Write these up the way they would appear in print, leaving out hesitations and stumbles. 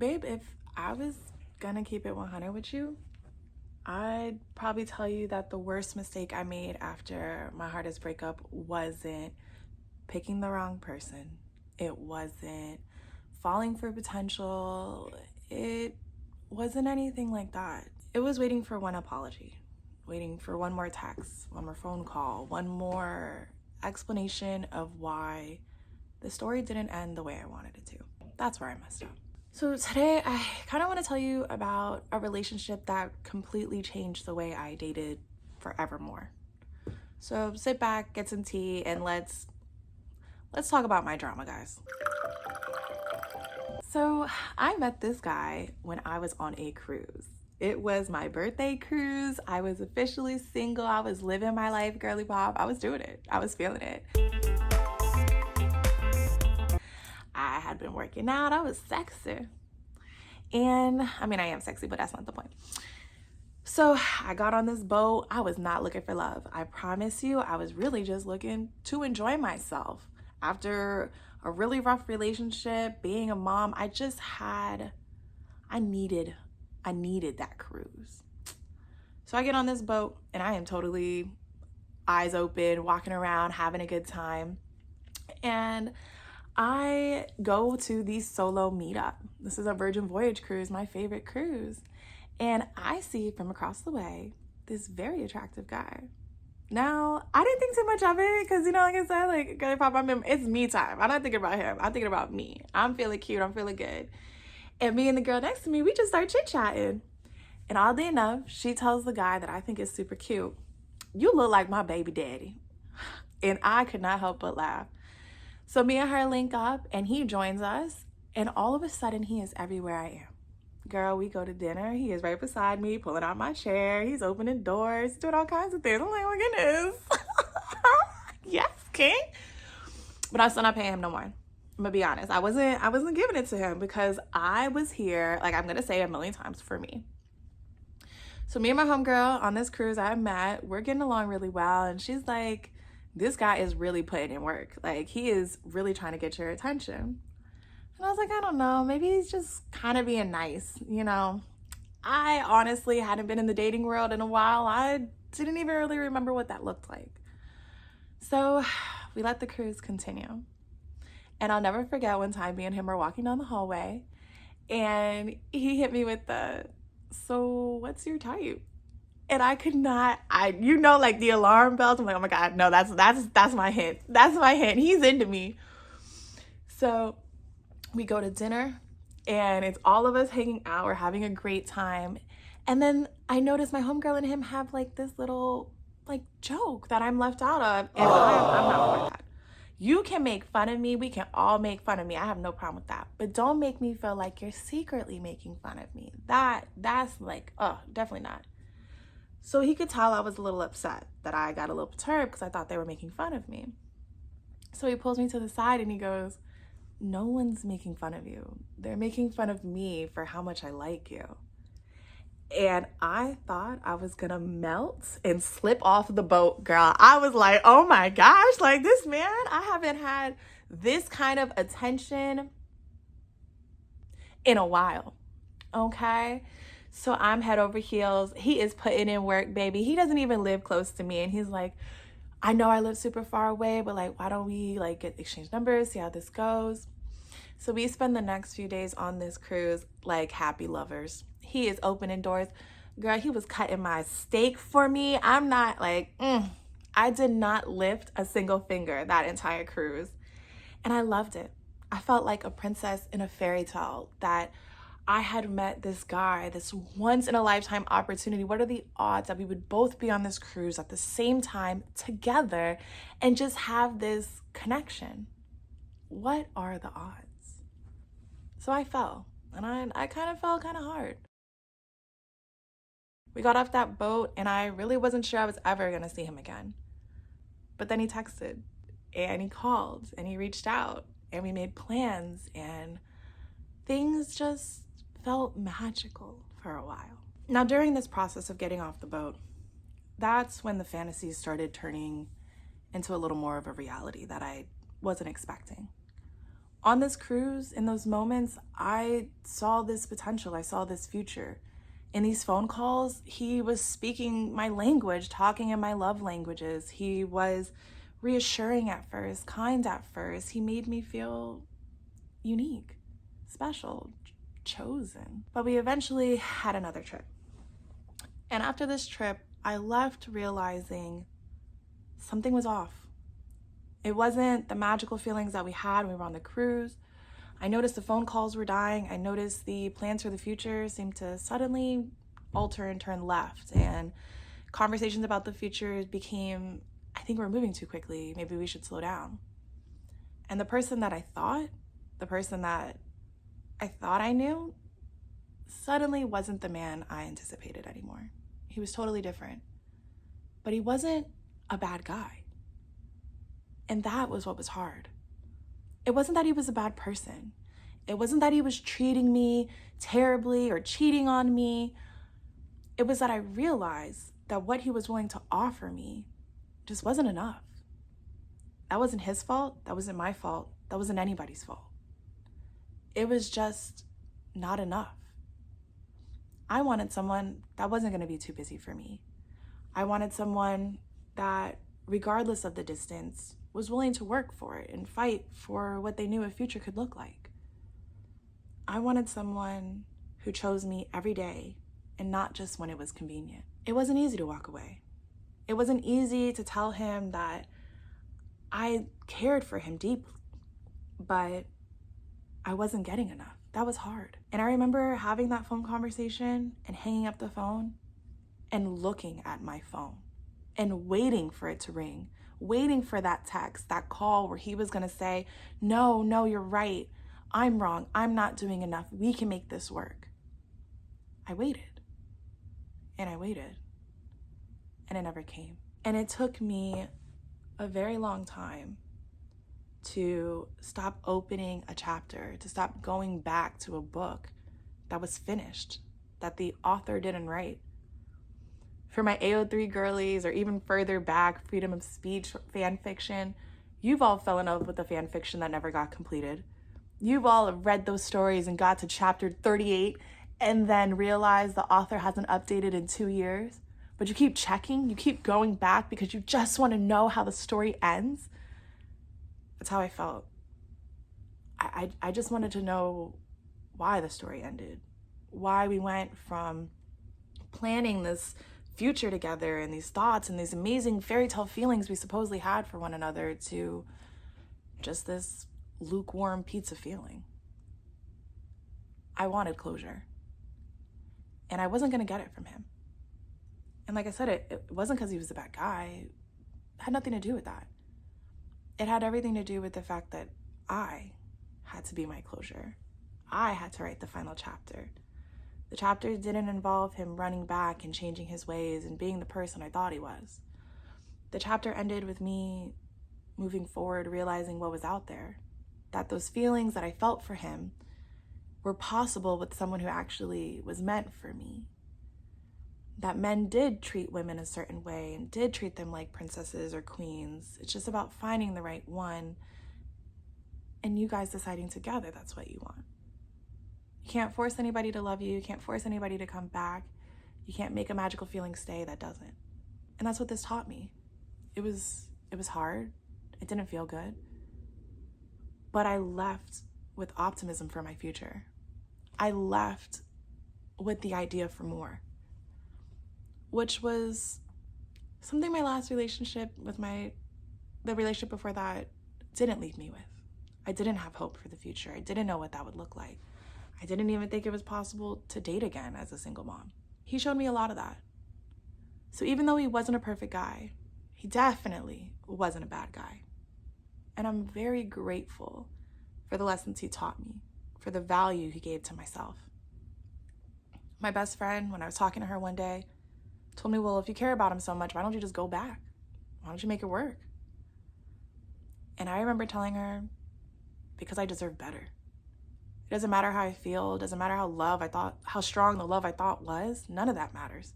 Babe, if I was gonna keep it 100 with you, I'd probably tell you that the worst mistake I made after my hardest breakup wasn't picking the wrong person. It wasn't falling for potential. It wasn't anything like that. It was waiting for one apology, waiting for one more text, one more phone call, one more explanation of why the story didn't end the way I wanted it to. That's where I messed up. So today I kind of want to tell you about a relationship that completely changed the way I dated forevermore. So sit back, get some tea, and let's talk about my drama, guys. So I met this guy when I was on a cruise. It was my birthday cruise. I was officially single. I was living my life, girly pop. I was doing it. I was feeling it. I had been working out. I was sexy. And I mean, I am sexy, but that's not the point. So I got on this boat. I was not looking for love. I promise you, I was really just looking to enjoy myself. After a really rough relationship, being a mom, I needed that cruise. So I get on this boat and I am totally eyes open, walking around, having a good time. And I go to the solo meetup. This is a Virgin Voyage cruise, my favorite cruise. And I see from across the way this very attractive guy. Now, I didn't think too much of it because, like I said, like, girly pop, it's me time. I'm not thinking about him. I'm thinking about me. I'm feeling cute. I'm feeling good. And me and the girl next to me, we just start chit-chatting. And oddly enough, she tells the guy that I think is super cute, "You look like my baby daddy." And I could not help but laugh. So me and her link up and he joins us. And all of a sudden, he is everywhere I am. Girl, we go to dinner. He is right beside me, pulling out my chair. He's opening doors, doing all kinds of things. I'm like, oh my goodness. Yes, king. But I'm still not paying him no more. I'm gonna be honest. I wasn't giving it to him because I was here, like I'm gonna say a million times, for me. So me and my homegirl on this cruise I met, we're getting along really well. And she's like, this guy is really putting in work. Like, he is really trying to get your attention. And I was like, I don't know, maybe he's just kind of being nice, I honestly hadn't been in the dating world in a while. I didn't even really remember what that looked like. So we let the cruise continue. And I'll never forget one time me and him were walking down the hallway and he hit me with "So what's your type?" And I could not, like the alarm bells. I'm like, oh my God, no, that's my hint. That's my hint. He's into me. So we go to dinner and it's all of us hanging out. We're having a great time. And then I notice my homegirl and him have like this little joke that I'm left out of. And I'm not for that. You can make fun of me. We can all make fun of me. I have no problem with that. But don't make me feel like you're secretly making fun of me. That's like, definitely not. So he could tell I was a little upset, that I got a little perturbed because I thought they were making fun of me. So he pulls me to the side and he goes, "No one's making fun of you. They're making fun of me for how much I like you." And I thought I was gonna melt and slip off the boat, girl. I was like, oh my gosh, like this man, I haven't had this kind of attention in a while, okay? So I'm head over heels. He is putting in work, baby. He doesn't even live close to me. And he's like, I know I live super far away, but like, why don't we get exchange numbers, see how this goes? So we spend the next few days on this cruise like happy lovers. He is opening doors. Girl, he was cutting my steak for me. I'm not I did not lift a single finger that entire cruise. And I loved it. I felt like a princess in a fairy tale that I had met this guy, this once in a lifetime opportunity. What are the odds that we would both be on this cruise at the same time together and just have this connection? What are the odds? So I fell, and I kind of fell kind of hard. We got off that boat and I really wasn't sure I was ever gonna see him again. But then he texted and he called and he reached out and we made plans and things just felt magical for a while. Now, during this process of getting off the boat, that's when the fantasies started turning into a little more of a reality that I wasn't expecting. On this cruise, in those moments, I saw this potential. I saw this future. In these phone calls, he was speaking my language, talking in my love languages. He was reassuring at first, kind at first. He made me feel unique, special, chosen. But we eventually had another trip. And after this trip, I left realizing something was off. It wasn't the magical feelings that we had when we were on the cruise. I noticed the phone calls were dying. I noticed the plans for the future seemed to suddenly alter and turn left. And conversations about the future became, I think we're moving too quickly. Maybe we should slow down. And the person that I thought I knew, suddenly wasn't the man I anticipated anymore. He was totally different. But he wasn't a bad guy. And that was what was hard. It wasn't that he was a bad person. It wasn't that he was treating me terribly or cheating on me. It was that I realized that what he was willing to offer me just wasn't enough. That wasn't his fault. That wasn't my fault. That wasn't anybody's fault. It was just not enough. I wanted someone that wasn't going to be too busy for me. I wanted someone that, regardless of the distance, was willing to work for it and fight for what they knew a future could look like. I wanted someone who chose me every day and not just when it was convenient. It wasn't easy to walk away. It wasn't easy to tell him that I cared for him deeply, but I wasn't getting enough. That was hard. And I remember having that phone conversation and hanging up the phone and looking at my phone and waiting for it to ring, waiting for that text, that call where he was gonna say, no, you're right. I'm wrong. I'm not doing enough. We can make this work. I waited and I waited and it never came. And it took me a very long time to stop opening a chapter, to stop going back to a book that was finished, that the author didn't write. For my AO3 girlies, or even further back, freedom of speech fan fiction, you've all fell in love with the fan fiction that never got completed. You've all read those stories and got to chapter 38 and then realized the author hasn't updated in 2 years, but you keep checking, you keep going back because you just want to know how the story ends. That's how I felt. I just wanted to know why the story ended, why we went from planning this future together and these thoughts and these amazing fairy tale feelings we supposedly had for one another to just this lukewarm pizza feeling. I wanted closure. And I wasn't going to get it from him. And like I said, it wasn't because he was a bad guy. It had nothing to do with that. It had everything to do with the fact that I had to be my closure. I had to write the final chapter. The chapter didn't involve him running back and changing his ways and being the person I thought he was. The chapter ended with me moving forward, realizing what was out there, that those feelings that I felt for him were possible with someone who actually was meant for me. That men did treat women a certain way and did treat them like princesses or queens. It's just about finding the right one and you guys deciding together that's what you want. You can't force anybody to love you. You can't force anybody to come back. You can't make a magical feeling stay that doesn't. And that's what this taught me. It was hard. It didn't feel good. But I left with optimism for my future. I left with the idea for more, which was something my last relationship with the relationship before that didn't leave me with. I didn't have hope for the future. I didn't know what that would look like. I didn't even think it was possible to date again as a single mom. He showed me a lot of that. So even though he wasn't a perfect guy, he definitely wasn't a bad guy. And I'm very grateful for the lessons he taught me, for the value he gave to myself. My best friend, when I was talking to her one day, told me, well, if you care about him so much, why don't you just go back? Why don't you make it work? And I remember telling her, because I deserve better. It doesn't matter how I feel. It doesn't matter how strong the love I thought was. None of that matters.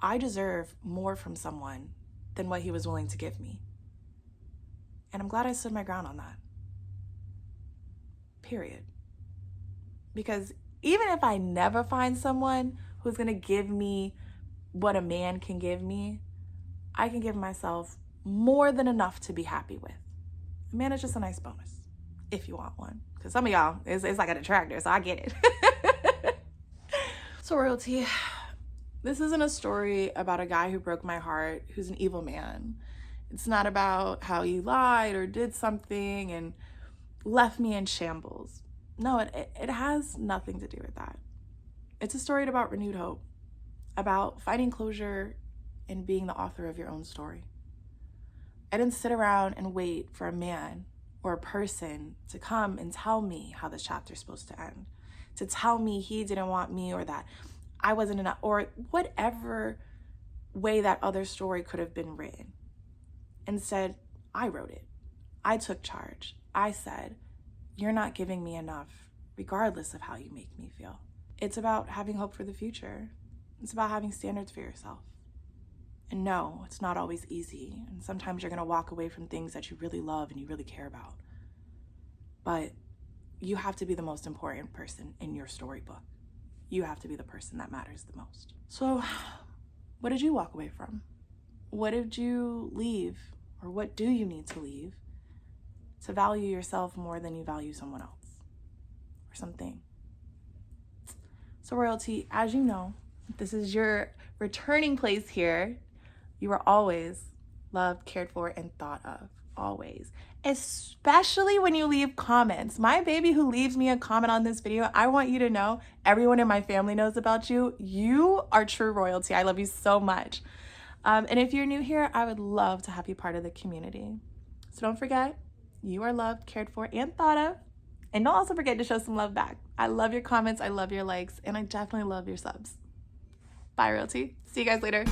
I deserve more from someone than what he was willing to give me. And I'm glad I stood my ground on that. period. Because even if I never find someone who's going to give me what a man can give me, I can give myself more than enough to be happy with. A man is just a nice bonus, if you want one. Because some of y'all, it's like a detractor, so I get it. So royalty, this isn't a story about a guy who broke my heart, who's an evil man. It's not about how he lied or did something and left me in shambles. No, it has nothing to do with that. It's a story about renewed hope, about finding closure and being the author of your own story. I didn't sit around and wait for a man or a person to come and tell me how this chapter's supposed to end, to tell me he didn't want me or that I wasn't enough, or whatever way that other story could have been written. Instead, I wrote it. I took charge. I said, you're not giving me enough, regardless of how you make me feel. It's about having hope for the future. It's about having standards for yourself. And no, it's not always easy. And sometimes you're going to walk away from things that you really love and you really care about. But you have to be the most important person in your storybook. You have to be the person that matters the most. So, what did you walk away from? What did you leave? Or what do you need to leave to value yourself more than you value someone else or something? So royalty, as you know, this is your returning place here. You are always loved, cared for, and thought of. Always. Especially when you leave comments. My baby who leaves me a comment on this video, I want you to know, everyone in my family knows about you. You are true royalty. I love you so much. And if you're new here, I would love to have you part of the community. So don't forget, you are loved, cared for, and thought of. And don't also forget to show some love back. I love your comments, I love your likes, and I definitely love your subs. Bye, royalty. See you guys later.